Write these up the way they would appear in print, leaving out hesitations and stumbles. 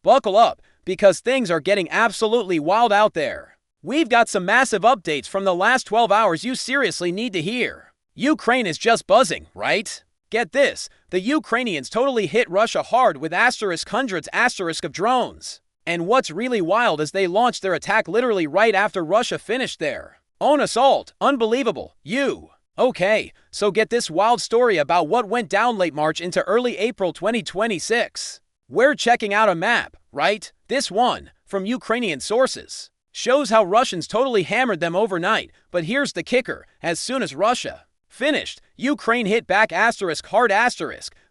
Buckle up, because things are getting absolutely wild out there. We've got some massive updates from the last 12 hours you seriously need to hear. Ukraine is just buzzing, right? Get this, the Ukrainians totally hit Russia hard with hundreds of drones. And what's really wild is they launched their attack literally right after Russia finished their own assault. Unbelievable. Okay, so get this wild story about what went down late March into early April 2026. We're checking out a map, right? This one, from Ukrainian sources, shows how Russians totally hammered them overnight, but here's the kicker, as soon as Russia finished, Ukraine hit back hard.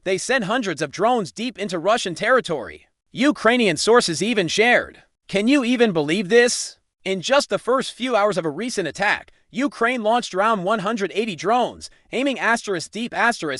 They sent hundreds of drones deep into Russian territory. Ukrainian sources even shared. Can you even believe this? In just the first few hours of a recent attack, Ukraine launched around 180 drones, aiming deep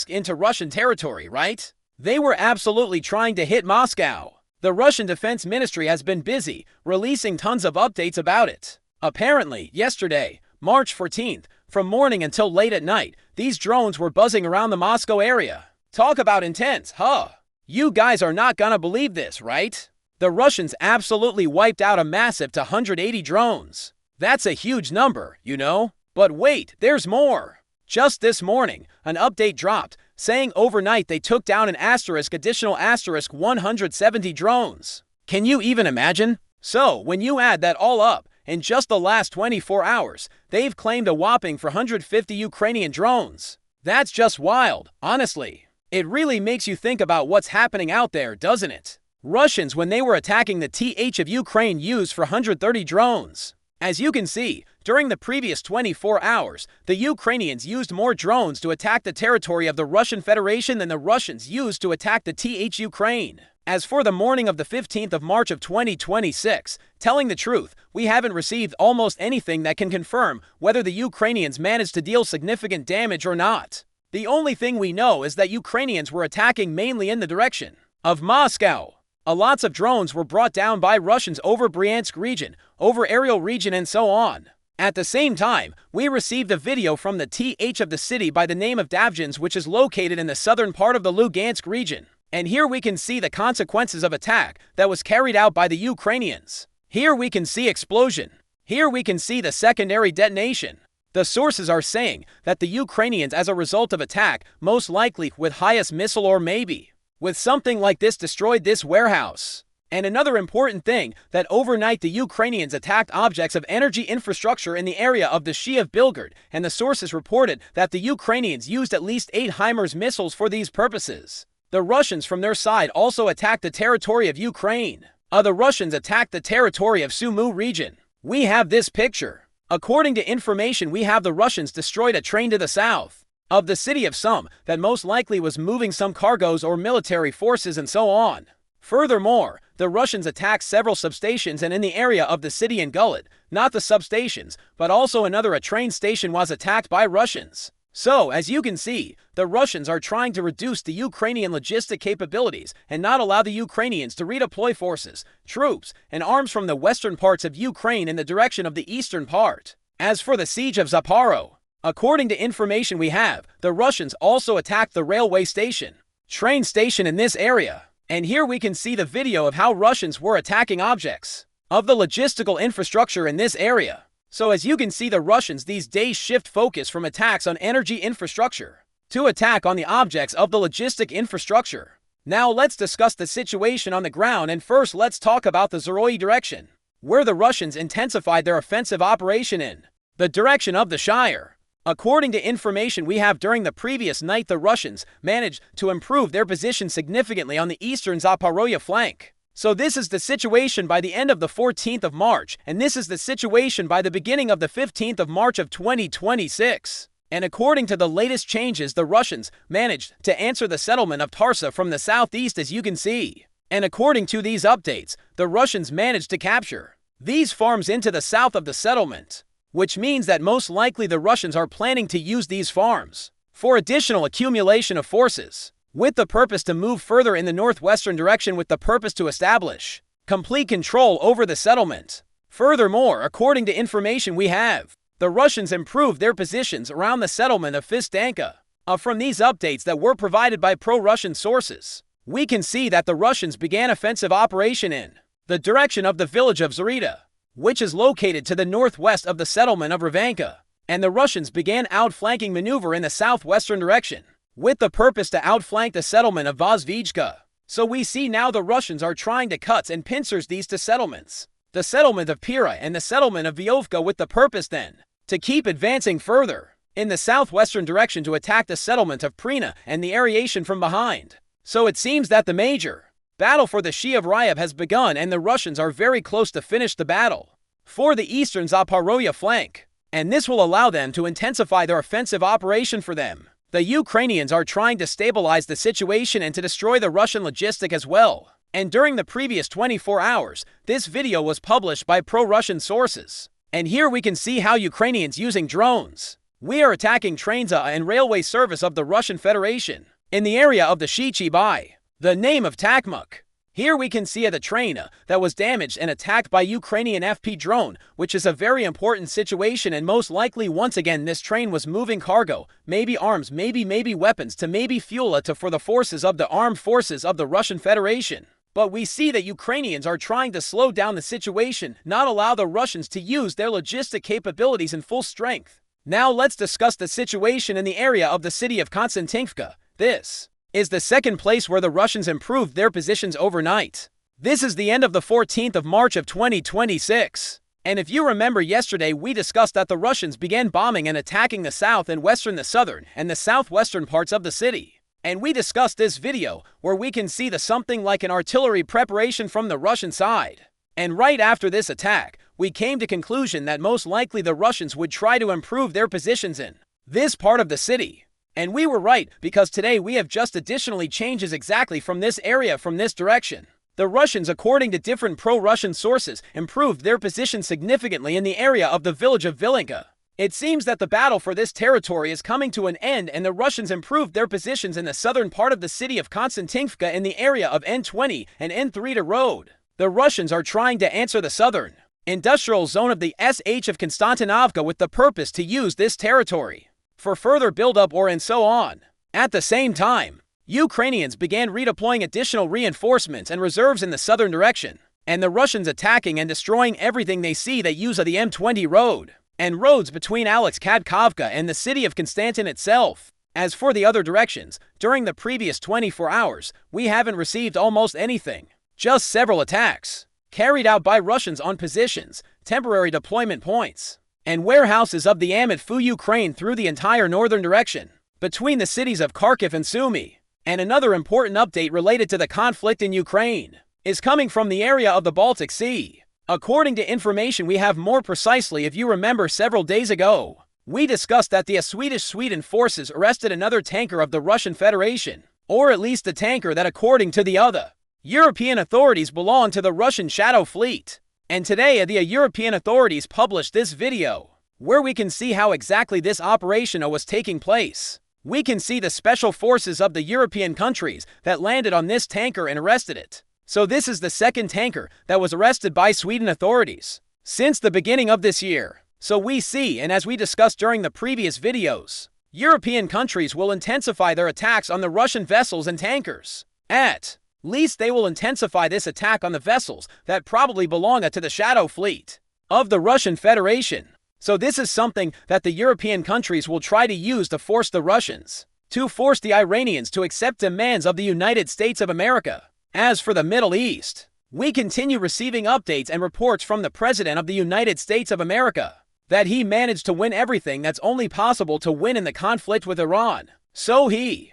into Russian territory, right? They were absolutely trying to hit Moscow. The Russian Defense Ministry has been busy, releasing tons of updates about it. Apparently, yesterday, March 14th, from morning until late at night, these drones were buzzing around the Moscow area. Talk about intense, huh? You guys are not gonna believe this, right? The Russians absolutely wiped out a massive 180 drones. That's a huge number, you know? But wait, there's more. Just this morning, an update dropped, saying overnight they took down an additional 170 drones. Can you even imagine? So, when you add that all up, in just the last 24 hours, they've claimed a whopping 450 Ukrainian drones. That's just wild, honestly. It really makes you think about what's happening out there, doesn't it? Russians, when they were attacking the of Ukraine, used 430 drones. As you can see, during the previous 24 hours, the Ukrainians used more drones to attack the territory of the Russian Federation than the Russians used to attack the Ukraine. As for the morning of the 15th of March of 2026, telling the truth, we haven't received almost anything that can confirm whether the Ukrainians managed to deal significant damage or not. The only thing we know is that Ukrainians were attacking mainly in the direction of Moscow. Lots of drones were brought down by Russians over Bryansk region, over Aerial region, and so on. At the same time, we received a video from the of the city by the name of Davjins, which is located in the southern part of the Lugansk region. And here we can see the consequences of attack that was carried out by the Ukrainians. Here we can see explosion. Here we can see the secondary detonation. The sources are saying that the Ukrainians, as a result of attack, most likely with highest missile or maybe with something like this, destroyed this warehouse. And another important thing, that overnight the Ukrainians attacked objects of energy infrastructure in the area of the Sea of Belgorod, and the sources reported that the Ukrainians used at least 8 HIMARS missiles for these purposes. The Russians from their side also attacked the territory of Ukraine. The Russians attacked the territory of Sumy region. We have this picture. According to information we have, the Russians destroyed a train to the south of the city of Sumy that most likely was moving some cargoes or military forces and so on. Furthermore, the Russians attacked several substations and in the area of the city in Gullet, not the substations, but also a train station was attacked by Russians. So, as you can see, the Russians are trying to reduce the Ukrainian logistic capabilities and not allow the Ukrainians to redeploy forces, troops, and arms from the western parts of Ukraine in the direction of the eastern part. As for the siege of Zaporozhye, according to information we have, the Russians also attacked the railway station, train station in this area. And here we can see the video of how Russians were attacking objects of the logistical infrastructure in this area. So as you can see, the Russians these days shift focus from attacks on energy infrastructure to attack on the objects of the logistic infrastructure. Now let's discuss the situation on the ground, and first let's talk about the Zaporozhye direction, where the Russians intensified their offensive operation in the direction of the Shire. According to information we have, during the previous night the Russians managed to improve their position significantly on the eastern Zaporozhye flank. So this is the situation by the end of the 14th of March, and this is the situation by the beginning of the 15th of March of 2026. And according to the latest changes, the Russians managed to answer the settlement of Tarsa from the southeast, as you can see. And according to these updates, the Russians managed to capture these farms into the south of the settlement, which means that most likely the Russians are planning to use these farms for additional accumulation of forces, with the purpose to move further in the northwestern direction, with the purpose to establish complete control over the settlement. Furthermore, according to information we have, the Russians improved their positions around the settlement of Fistanka. From these updates that were provided by pro-Russian sources, we can see that the Russians began offensive operation in the direction of the village of Zarita, which is located to the northwest of the settlement of Ravanka, and the Russians began outflanking maneuver in the southwestern direction, with the purpose to outflank the settlement of Vozvijka. So we see now the Russians are trying to cut and pincers these two settlements, the settlement of Pira and the settlement of Vyovka, with the purpose then to keep advancing further in the southwestern direction to attack the settlement of Prina and the aeration from behind. So it seems that the major battle for the Shi of Ryab has begun, and the Russians are very close to finish the battle for the eastern Zaporozhye flank, and this will allow them to intensify their offensive operation for them. The Ukrainians are trying to stabilize the situation and to destroy the Russian logistic as well. And during the previous 24 hours, this video was published by pro-Russian sources. And here we can see how Ukrainians using drones. We are attacking trains and railway service of the Russian Federation in the area of the Shichi by the name of Takmuk. Here we can see the train that was damaged and attacked by Ukrainian FP drone, which is a very important situation, and most likely once again this train was moving cargo, maybe arms, maybe weapons, to maybe fuel for the forces of the armed forces of the Russian Federation. But we see that Ukrainians are trying to slow down the situation, not allow the Russians to use their logistic capabilities in full strength. Now let's discuss the situation in the area of the city of Konstantinivka. This is the second place where the Russians improved their positions overnight. This is the end of the 14th of March of 2026. And if you remember yesterday, we discussed that the Russians began bombing and attacking the south and western, the southern and the southwestern parts of the city. And we discussed this video where we can see something like an artillery preparation from the Russian side. And right after this attack, we came to conclusion that most likely the Russians would try to improve their positions in this part of the city. And we were right, because today we have just additionally changes exactly from this area, from this direction. The Russians, according to different pro-Russian sources, improved their position significantly in the area of the village of Vilinka. It seems that the battle for this territory is coming to an end, and the Russians improved their positions in the southern part of the city of Konstantinivka in the area of N20 and N3 road. The Russians are trying to answer the southern industrial zone of the SH of Konstantinovka with the purpose to use this territory for further buildup and so on. At the same time, Ukrainians began redeploying additional reinforcements and reserves in the southern direction, and the Russians attacking and destroying everything they see that use of the M20 road and roads between Alex-Kadkovka and the city of Konstantin itself. As for the other directions, during the previous 24 hours, we haven't received almost anything. Just several attacks carried out by Russians on positions, temporary deployment points, and warehouses of the Amitfu Ukraine through the entire northern direction, between the cities of Kharkiv and Sumy. And another important update related to the conflict in Ukraine is coming from the area of the Baltic Sea. According to information we have more precisely, if you remember several days ago, we discussed that the Sweden forces arrested another tanker of the Russian Federation, or at least a tanker that according to the other European authorities belonged to the Russian Shadow Fleet. And today the European authorities published this video, where we can see how exactly this operation was taking place. We can see the special forces of the European countries that landed on this tanker and arrested it. So this is the second tanker that was arrested by Sweden authorities since the beginning of this year. So we see, and as we discussed during the previous videos, European countries will intensify their attacks on the Russian vessels and tankers. At least they will intensify this attack on the vessels that probably belong to the Shadow Fleet of the Russian Federation. So this is something that the European countries will try to use to force the Russians, to force the Iranians to accept demands of the United States of America. As for the Middle East, we continue receiving updates and reports from the President of the United States of America that he managed to win everything that's only possible to win in the conflict with Iran. So he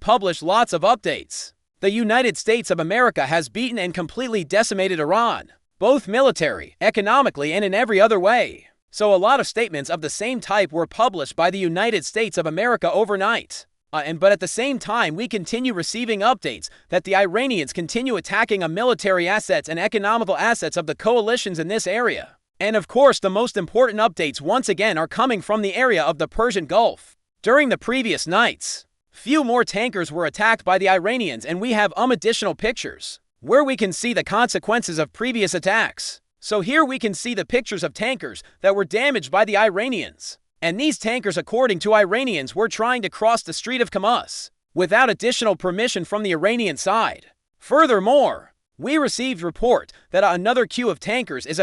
published lots of updates. The United States of America has beaten and completely decimated Iran, both military, economically, and in every other way. So a lot of statements of the same type were published by the United States of America overnight. But at the same time, we continue receiving updates that the Iranians continue attacking military assets and economical assets of the coalitions in this area. And of course, the most important updates once again are coming from the area of the Persian Gulf. During the previous nights, few more tankers were attacked by the Iranians, and we have additional pictures where we can see the consequences of previous attacks. So here we can see the pictures of tankers that were damaged by the Iranians. And these tankers, according to Iranians, were trying to cross the Strait of Hormuz. without additional permission from the Iranian side. Furthermore, we received report that another queue of tankers is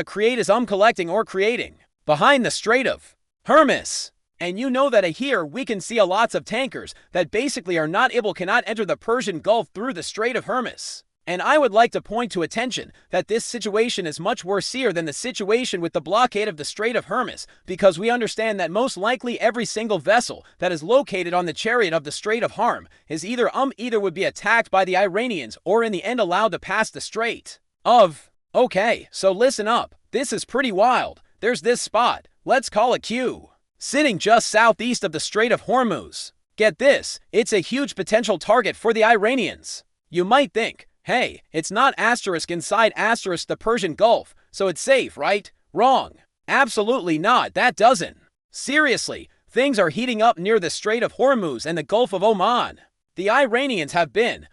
collecting or creating behind the Strait of Hormuz. And you know that here we can see lots of tankers that basically cannot enter the Persian Gulf through the Strait of Hormuz. And I would like to point to attention that this situation is much worse here than the situation with the blockade of the Strait of Hormuz, because we understand that most likely every single vessel that is located on the chariot of the Strait of Hormuz is either would be attacked by the Iranians or in the end allowed to pass the Strait of. Okay, so listen up. This is pretty wild. There's this spot. Let's call it Q. Sitting just southeast of the Strait of Hormuz. Get this, it's a huge potential target for the Iranians. You might think, hey, it's not inside the Persian Gulf, so it's safe, right? Wrong. Absolutely not, that doesn't. Seriously, things are heating up near the Strait of Hormuz and the Gulf of Oman. The Iranians have been,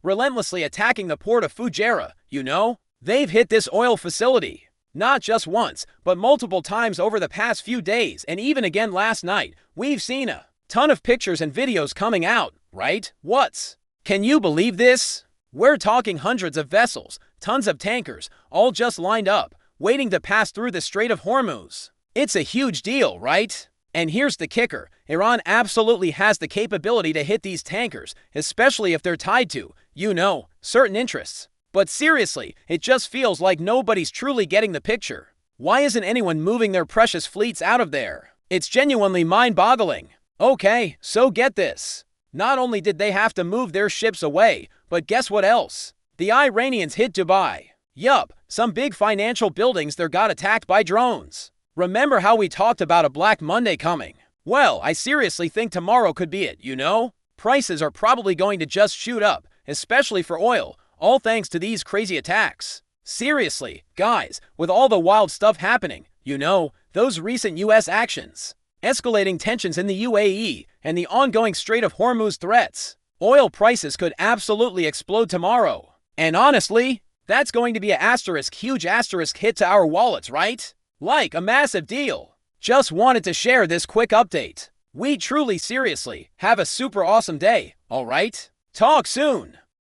relentlessly attacking the port of Fujairah, you know? They've hit this oil facility. Not just once, but multiple times over the past few days, and even again last night. We've seen a ton of pictures and videos coming out, right? Can you believe this? We're talking hundreds of vessels, tons of tankers, all just lined up, waiting to pass through the Strait of Hormuz. It's a huge deal, right? And here's the kicker. Iran absolutely has the capability to hit these tankers, especially if they're tied to, certain interests. But seriously, it just feels like nobody's truly getting the picture. Why isn't anyone moving their precious fleets out of there? It's genuinely mind-boggling. Okay, so get this. Not only did they have to move their ships away, but guess what else? The Iranians hit Dubai. Yup, some big financial buildings there got attacked by drones. Remember how we talked about a Black Monday coming? Well, I seriously think tomorrow could be it, Prices are probably going to just shoot up, especially for oil, all thanks to these crazy attacks. Seriously, guys, with all the wild stuff happening, those recent US actions, escalating tensions in the UAE, and the ongoing Strait of Hormuz threats, oil prices could absolutely explode tomorrow. And honestly, that's going to be huge asterisk hit to our wallets, right? Like a massive deal. Just wanted to share this quick update. We truly seriously have a super awesome day, alright? Talk soon!